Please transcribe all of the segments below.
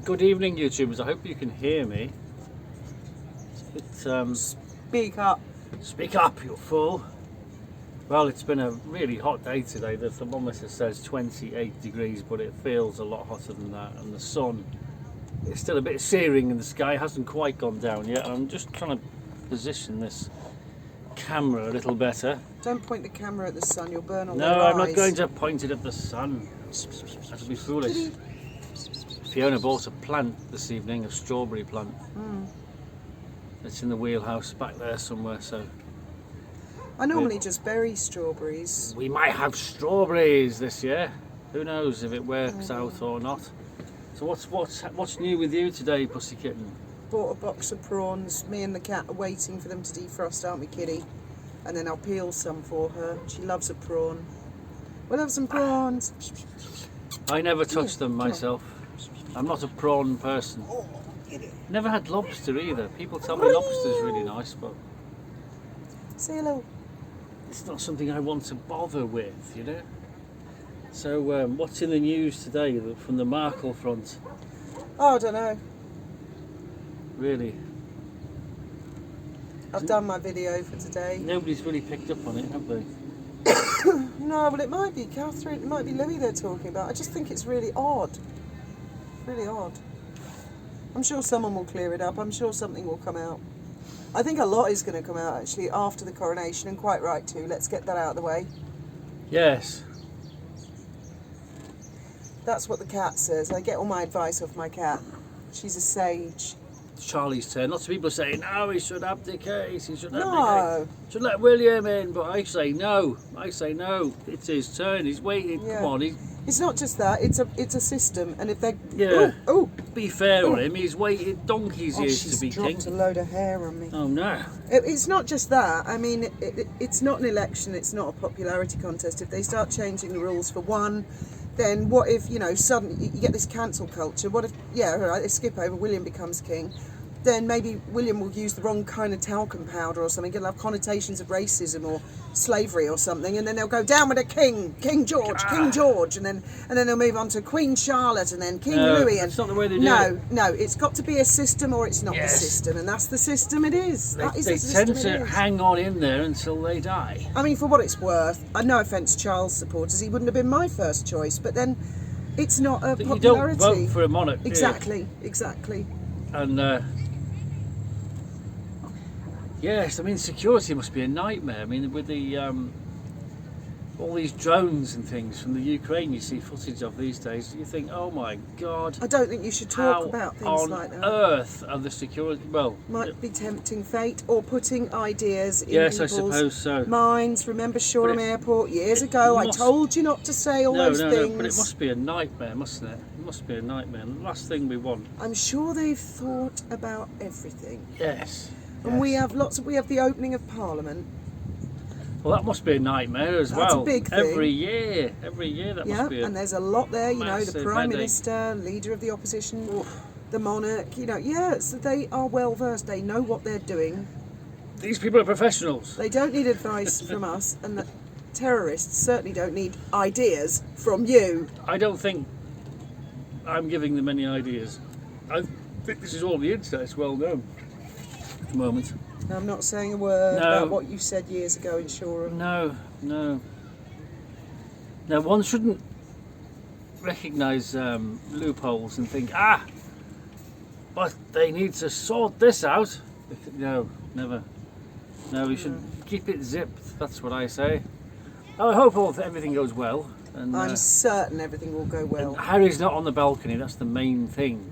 Good evening, YouTubers. I hope you can hear me. Speak up. Speak up, you fool. Well, it's been a really hot day today. The thermometer says 28 degrees, but it feels a lot hotter than that. And the sun is still a bit searing in the sky. It hasn't quite gone down yet. I'm just trying to position this camera a little better. Don't point the camera at the sun, you'll burn all No, their I'm eyes. not going to point it at the sun. That would be foolish. Fiona bought a plant this evening, a strawberry plant. It's in the wheelhouse back there somewhere, so I normally just bury strawberries. we might have strawberries this year. Who knows if it works out or not. So what's new with you today, pussy kitten? Bought a box of prawns. Me and the cat are waiting for them to defrost, aren't we, kitty? And then I'll peel some for her. She loves a prawn. We'll have some prawns. I never touch them myself. I'm not a prawn person. Never had lobster either. People tell me lobster's really nice, but Say hello. it's not something I want to bother with, you know. So what's in the news today from the Markle front? Oh, I don't know. Really? I've done my video for today. Nobody's really picked up on it, have they? No, well, it might be Catherine, it might be Louis they're talking about. I just think it's really odd. Really odd. I'm sure someone will clear it up. I'm sure something will come out. I think a lot is going to come out, actually, after the coronation, and quite right too. Let's get that out of the way. Yes. That's what the cat says. I get all my advice off my cat. She's a sage. It's Charlie's turn. Lots of people are saying, no, he should abdicate, he should abdicate. No. Should let William in, but I say no. I say no. It's his turn. He's waiting. Yeah. Come on. It's not just that. It's a system, and if they Yeah. oh, Be fair on him. He's waited donkey's years she's to be king. dropped a load of hair on me. Oh no. It's not just that. I mean, it's not an election. It's not a popularity contest. If they start changing the rules for one, then what if, suddenly you get this cancel culture? What if, all right, they skip over, William becomes king. Then maybe William will use the wrong kind of talcum powder or something. It'll have connotations of racism or slavery or something, and then they'll go down with the King George, and then they'll move on to Queen Charlotte, and then King Louis. And that's not the way they do it. No, it's got to be a system, or it's not the system, and that's the system it is. That is They the system tend it to is. hang on in there until they die. I mean, for what it's worth, no offence, Charles supporters, he wouldn't have been my first choice, but then it's not a But popularity. you don't vote for a monarch, do you? Exactly. And yes, I mean, security must be a nightmare. I mean, with the all these drones and things from the Ukraine you see footage of these days, you think, oh my God. I don't think you should talk about things like that. How on earth are the security, well... Might be tempting fate, or putting ideas in Yes, I people's suppose so. minds. Remember Shoreham Airport years ago? I must- told you not to say all those things. No, but it must be a nightmare, mustn't it? It must be a nightmare. The last thing we want. I'm sure they've thought about everything. Yes. And we have we have the opening of Parliament. Well, that must be a nightmare as That's well. a big thing. Every year that must be a... And there's a lot there, the massive Prime headache. Minister, Leader of the Opposition, the Monarch, so they are well versed, they know what they're doing. These people are professionals. They don't need advice from us, and the terrorists certainly don't need ideas from you. I don't think I'm giving them any ideas. I think this is all the internet, it's well known at the moment. I'm not saying a word about what you said years ago in Shoreham. No. Now, one shouldn't recognise loopholes and think, but they need to sort this out. No, never. No, we should keep it zipped, that's what I say. I hope everything goes well. And, I'm certain everything will go well. Harry's not on the balcony, that's the main thing.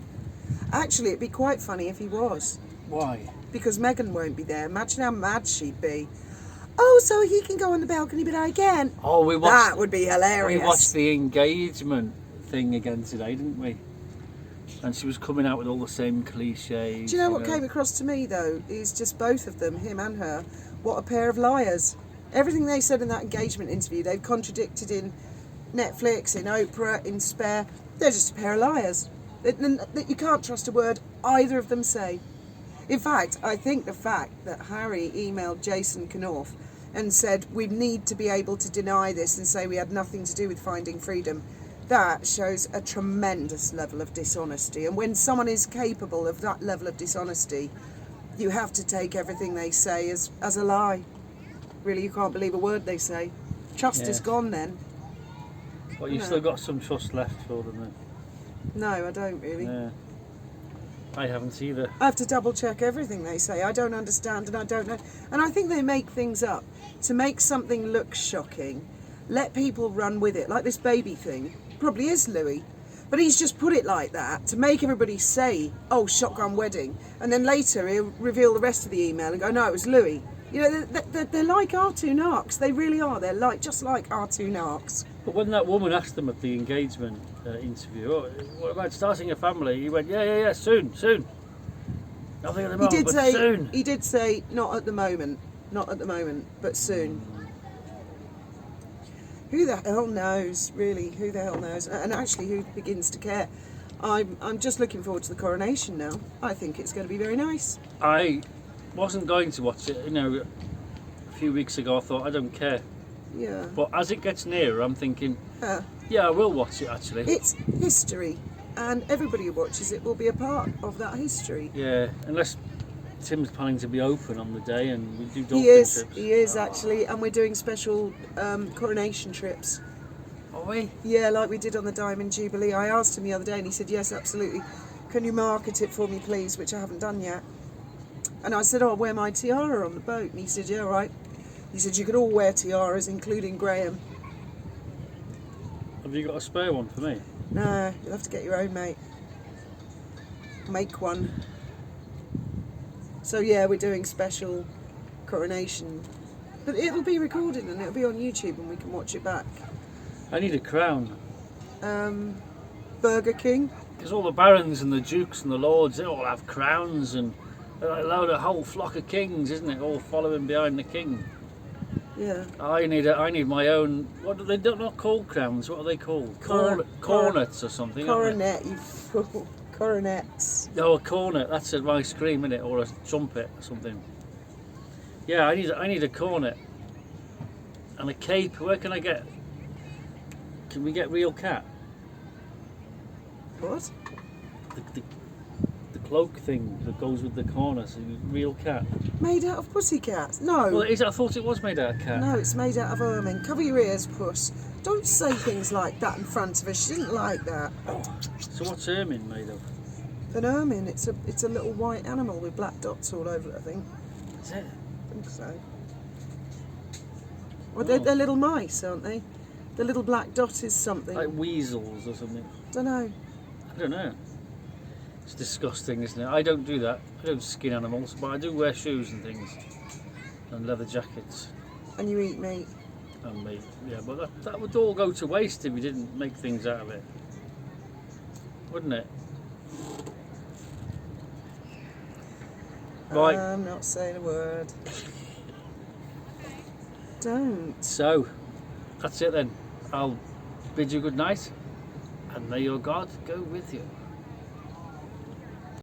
Actually, it'd be quite funny if he was. Why? Because Meghan won't be there. Imagine how mad she'd be. Oh, so he can go on the balcony, but I can't. Oh, that would be hilarious. We watched the engagement thing again today, didn't we? And she was coming out with all the same cliches. Do you know what came across to me, though, is just both of them, him and her, what a pair of liars. Everything they said in that engagement interview, they've contradicted in Netflix, in Oprah, in Spare. They're just a pair of liars. You can't trust a word either of them say. In fact, I think the fact that Harry emailed Jason Knorf and said we need to be able to deny this and say we had nothing to do with Finding Freedom that shows a tremendous level of dishonesty. And when someone is capable of that level of dishonesty, you have to take everything they say as a lie. Really, you can't believe a word they say. Trust is gone then. But you've still got some trust left for them then? No, I don't really. Yeah. I haven't either. I have to double check everything they say. I don't understand and I don't know. And I think they make things up to make something look shocking. Let people run with it. Like this baby thing. Probably is Louis. But he's just put it like that to make everybody say, oh, shotgun wedding. And then later he'll reveal the rest of the email and go, no, it was Louis. You know, they're like our two narcs. They really are. They're like just like our two narcs. But when that woman asked him at the engagement interview, oh, what about starting a family? He went, yeah, soon. Nothing at the moment, but soon. He did say, not at the moment, but soon. Who the hell knows, really? Who the hell knows? And actually, who begins to care? I'm just looking forward to the coronation now. I think it's going to be very nice. I wasn't going to watch it. You know, a few weeks ago I thought, I don't care. Yeah. But as it gets nearer, I'm thinking, yeah, I will watch it actually. It's history, and everybody who watches it will be a part of that history. Yeah, unless Tim's planning to be open on the day and we do dolphin trips. He is actually, and we're doing special coronation trips. Are we? Yeah, like we did on the Diamond Jubilee. I asked him the other day and he said, yes, absolutely. Can you market it for me, please? Which I haven't done yet. And I said, oh, I'll wear my tiara on the boat. And he said, yeah, right. He said, you could all wear tiaras, including Graham. Have you got a spare one for me? No, you'll have to get your own, mate. Make one. So yeah, we're doing special coronation. But it'll be recorded and it'll be on YouTube and we can watch it back. I need a crown. Burger King. Because all the barons and the dukes and the lords, they all have crowns and a whole flock of kings, isn't it? All following behind the king. Yeah. I need my own. What are they? They're not called crowns. What are they called? Cornets or something. Coronet, you fool. Coronets. Oh, a cornet. That's an ice cream, isn't it? Or a trumpet or something. Yeah, I need a cornet and a cape. Where can I get? Can we get real cat? What? The cloak thing that goes with the corners. Real cat. Made out of pussycats? No. Well, I thought it was made out of cat. No, it's made out of ermine. Cover your ears, puss. Don't say things like that in front of her. She didn't like that. So what's ermine made of? An ermine. It's a little white animal with black dots all over it, I think. Is it? I think so. Well, they're little mice, aren't they? The little black dot is something. Like weasels or something. Don't know. I don't know. It's disgusting, isn't it? I don't do that. I don't skin animals, but I do wear shoes and things. And leather jackets. And you eat meat. And meat, yeah. But that would all go to waste if we didn't make things out of it. Wouldn't it? Right. I'm not saying a word. Don't. So, that's it then. I'll bid you good night. And may your God go with you.